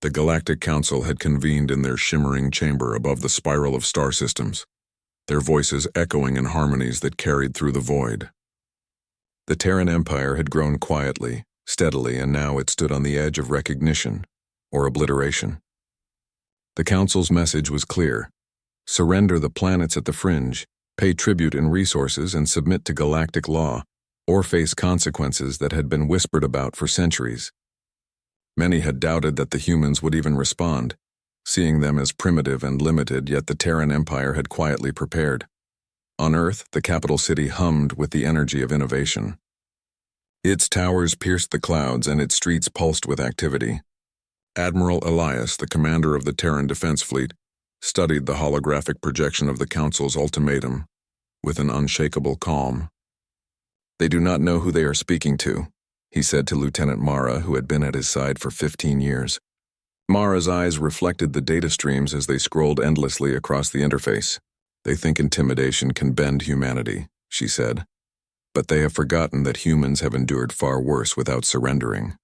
The Galactic Council had convened in their shimmering chamber above the spiral of star systems, their voices echoing in harmonies that carried through the void. The Terran Empire had grown quietly, steadily, and now it stood on the edge of recognition, or obliteration. The Council's message was clear: surrender the planets at the fringe, pay tribute in resources, and submit to galactic law, or face consequences that had been whispered about for centuries. Many had doubted that the humans would even respond, seeing them as primitive and limited, yet the Terran Empire had quietly prepared. On Earth, the capital city hummed with the energy of innovation. Its towers pierced the clouds and its streets pulsed with activity. Admiral Elias, the commander of the Terran Defense Fleet, studied the holographic projection of the Council's ultimatum with an unshakable calm. "They do not know who they are speaking to," he said to Lieutenant Mara, who had been at his side for 15 years. Mara's eyes reflected the data streams as they scrolled endlessly across the interface. "They think intimidation can bend humanity," she said. "But they have forgotten that humans have endured far worse without surrendering."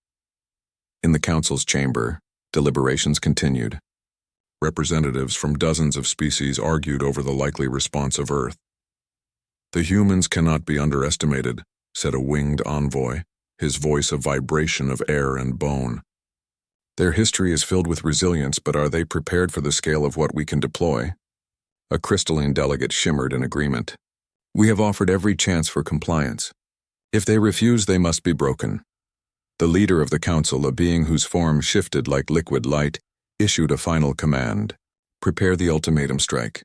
In the Council's chamber, deliberations continued. Representatives from dozens of species argued over the likely response of Earth. "The humans cannot be underestimated," said a winged envoy, his voice a vibration of air and bone. "Their history is filled with resilience, but are they prepared for the scale of what we can deploy?" A crystalline delegate shimmered in agreement. "We have offered every chance for compliance. If they refuse, they must be broken." The leader of the Council, a being whose form shifted like liquid light, issued a final command: "Prepare the ultimatum strike.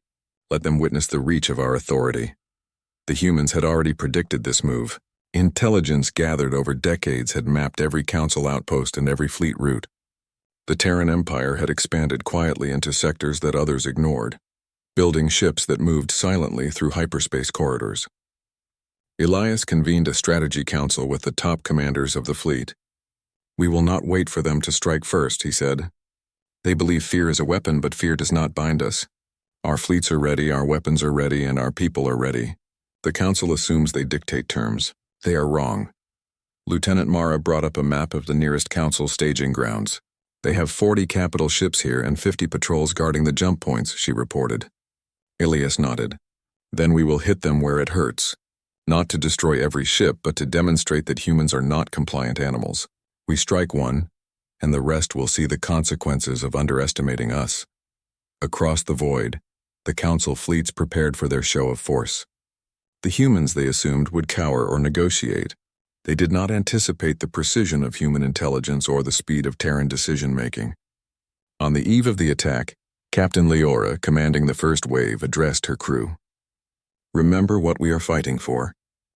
Let them witness the reach of our authority." The humans had already predicted this move. Intelligence gathered over decades had mapped every Council outpost and every fleet route. The Terran Empire had expanded quietly into sectors that others ignored, building ships that moved silently through hyperspace corridors. Elias convened a strategy council with the top commanders of the fleet. "We will not wait for them to strike first," he said. "They believe fear is a weapon, but fear does not bind us. Our fleets are ready, our weapons are ready, and our people are ready. The Council assumes they dictate terms. They are wrong." Lieutenant Mara brought up a map of the nearest Council staging grounds. "They have 40 capital ships here and 50 patrols guarding the jump points," she reported. Elias nodded. "Then we will hit them where it hurts. Not to destroy every ship, but to demonstrate that humans are not compliant animals. We strike one, and the rest will see the consequences of underestimating us." Across the void, the Council fleets prepared for their show of force. The humans, they assumed, would cower or negotiate. They did not anticipate the precision of human intelligence or the speed of Terran decision-making. On the eve of the attack, Captain Leora, commanding the first wave, addressed her crew. "Remember what we are fighting for.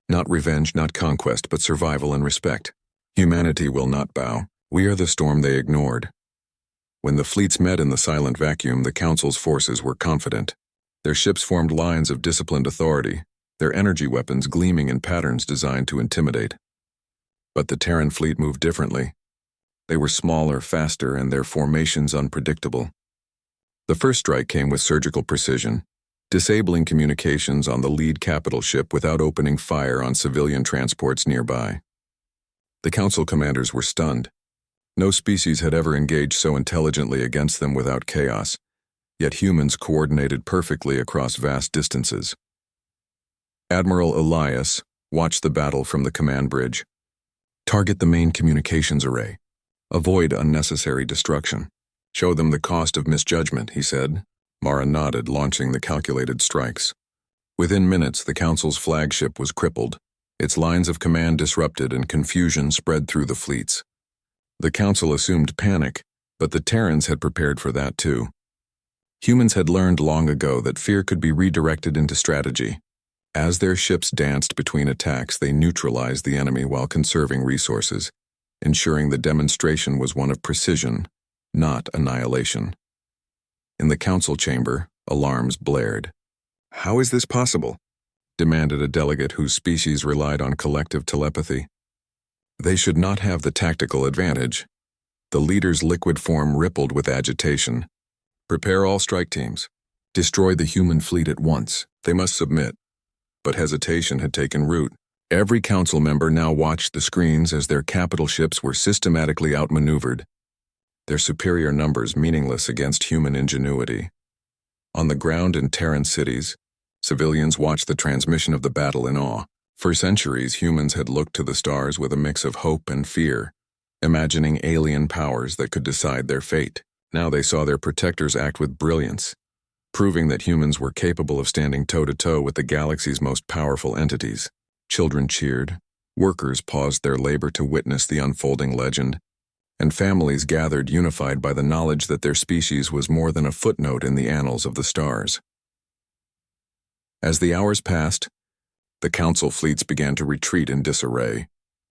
Not revenge, not conquest, but survival and respect. Humanity will not bow. We are the storm they ignored." When the fleets met in the silent vacuum, the Council's forces were confident. Their ships formed lines of disciplined authority, their energy weapons gleaming in patterns designed to intimidate. But the Terran fleet moved differently. They were smaller, faster, and their formations unpredictable. The first strike came with surgical precision, disabling communications on the lead capital ship without opening fire on civilian transports nearby. The Council commanders were stunned. No species had ever engaged so intelligently against them without chaos, yet humans coordinated perfectly across vast distances. Admiral Elias watched the battle from the command bridge. "Target the main communications array. Avoid unnecessary destruction. Show them the cost of misjudgment," he said. Mara nodded, launching the calculated strikes. Within minutes, the Council's flagship was crippled, its lines of command disrupted, and confusion spread through the fleets. The Council assumed panic, but the Terrans had prepared for that too. Humans had learned long ago that fear could be redirected into strategy. As their ships danced between attacks, they neutralized the enemy while conserving resources, ensuring the demonstration was one of precision, not annihilation. In the Council chamber, alarms blared. "How is this possible?" demanded a delegate whose species relied on collective telepathy. "They should not have the tactical advantage." The leader's liquid form rippled with agitation. "Prepare all strike teams. Destroy the human fleet at once. They must submit." But hesitation had taken root. Every Council member now watched the screens as their capital ships were systematically outmaneuvered. their superior numbers meaningless against human ingenuity. On the ground in Terran cities, civilians watched the transmission of the battle in awe. For centuries, humans had looked to the stars with a mix of hope and fear, imagining alien powers that could decide their fate. Now they saw their protectors act with brilliance, proving that humans were capable of standing toe-to-toe with the galaxy's most powerful entities. Children cheered, workers paused their labor to witness the unfolding legend, and families gathered unified by the knowledge that their species was more than a footnote in the annals of the stars. As the hours passed, the Council fleets began to retreat in disarray.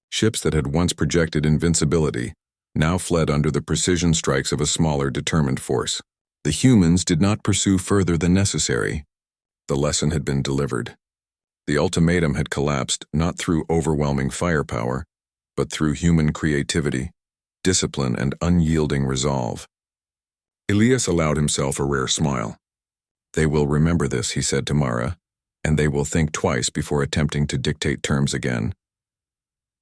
Ships that had once projected invincibility now fled under the precision strikes of a smaller, determined force. The humans did not pursue further than necessary. The lesson had been delivered. The ultimatum had collapsed not through overwhelming firepower, but through human creativity, discipline, and unyielding resolve. Elias allowed himself a rare smile. "They will remember this," he said to Mara, "and they will think twice before attempting to dictate terms again."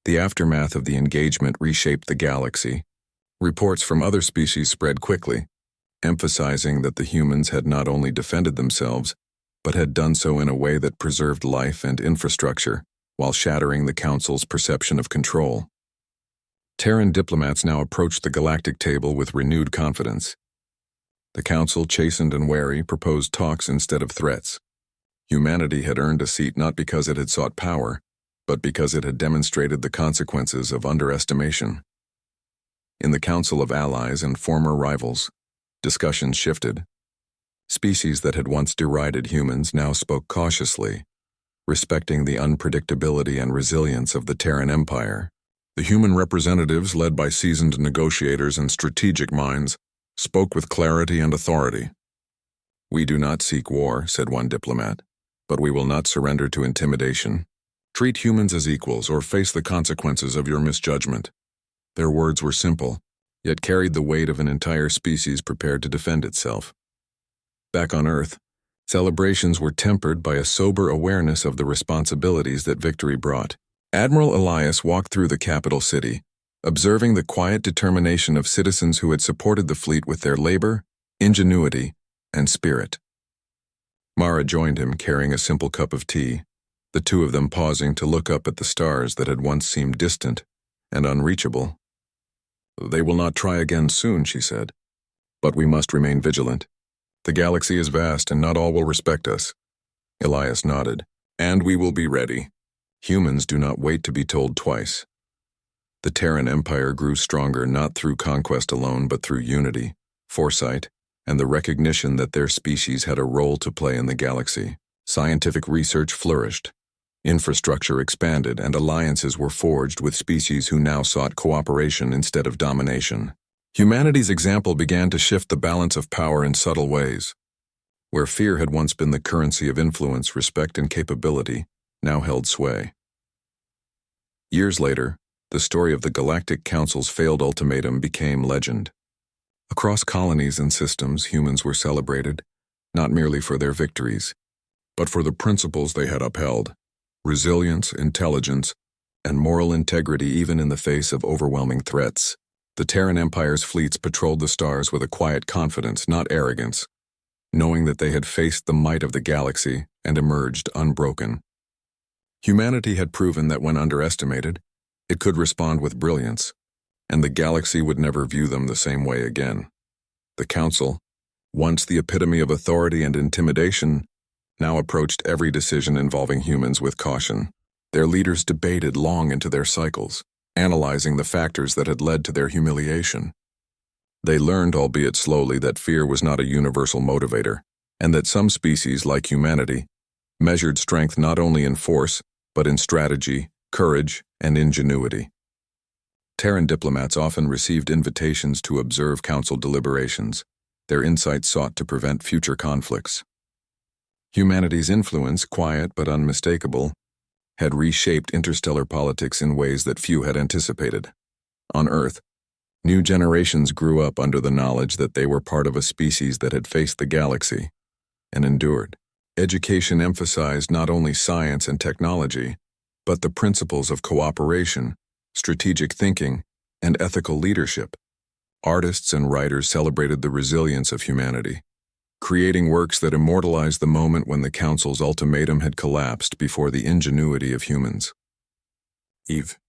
The aftermath of the engagement reshaped the galaxy. Reports from other species spread quickly, emphasizing that the humans had not only defended themselves, but had done so in a way that preserved life and infrastructure, while shattering the Council's perception of control. Terran diplomats now approached the Galactic table with renewed confidence. The Council, chastened and wary, proposed talks instead of threats. Humanity had earned a seat not because it had sought power, but because it had demonstrated the consequences of underestimation. In the Council of Allies and former rivals, discussions shifted. Species that had once derided humans now spoke cautiously, respecting the unpredictability and resilience of the Terran Empire. The human representatives, led by seasoned negotiators and strategic minds, spoke with clarity and authority. "We do not seek war," said one diplomat, "but we will not surrender to intimidation. Treat humans as equals or face the consequences of your misjudgment." Their words were simple, yet carried the weight of an entire species prepared to defend itself. Back on Earth, celebrations were tempered by a sober awareness of the responsibilities that victory brought. Admiral Elias walked through the capital city, observing the quiet determination of citizens who had supported the fleet with their labor, ingenuity, and spirit. Mara joined him, carrying a simple cup of tea, the two of them pausing to look up at the stars that had once seemed distant and unreachable. "They will not try again soon," she said, "but we must remain vigilant. The galaxy is vast and not all will respect us." Elias nodded. "And we will be ready. Humans do not wait to be told twice." The Terran Empire grew stronger not through conquest alone but through unity, foresight, and the recognition that their species had a role to play in the galaxy. Scientific research flourished. Infrastructure expanded and alliances were forged with species who now sought cooperation instead of domination. Humanity's example began to shift the balance of power in subtle ways. Where fear had once been the currency of influence, respect and capability now held sway. Years later, the story of the Galactic Council's failed ultimatum became legend. Across colonies and systems, humans were celebrated, not merely for their victories, but for the principles they had upheld: resilience, intelligence, and moral integrity even in the face of overwhelming threats. The Terran Empire's fleets patrolled the stars with a quiet confidence, not arrogance, knowing that they had faced the might of the galaxy and emerged unbroken. Humanity had proven that when underestimated, it could respond with brilliance, and the galaxy would never view them the same way again. The Council, once the epitome of authority and intimidation, now approached every decision involving humans with caution. Their leaders debated long into their cycles, analyzing the factors that had led to their humiliation. They learned, albeit slowly, that fear was not a universal motivator, and that some species, like humanity, measured strength not only in force, but in strategy, courage, and ingenuity. Terran diplomats often received invitations to observe Council deliberations. Their insights sought to prevent future conflicts. Humanity's influence, quiet but unmistakable, had reshaped interstellar politics in ways that few had anticipated. On Earth, new generations grew up under the knowledge that they were part of a species that had faced the galaxy and endured. Education emphasized not only science and technology, but the principles of cooperation, strategic thinking, and ethical leadership. Artists and writers celebrated the resilience of humanity, creating works that immortalized the moment when the Council's ultimatum had collapsed before the ingenuity of humans. Eve.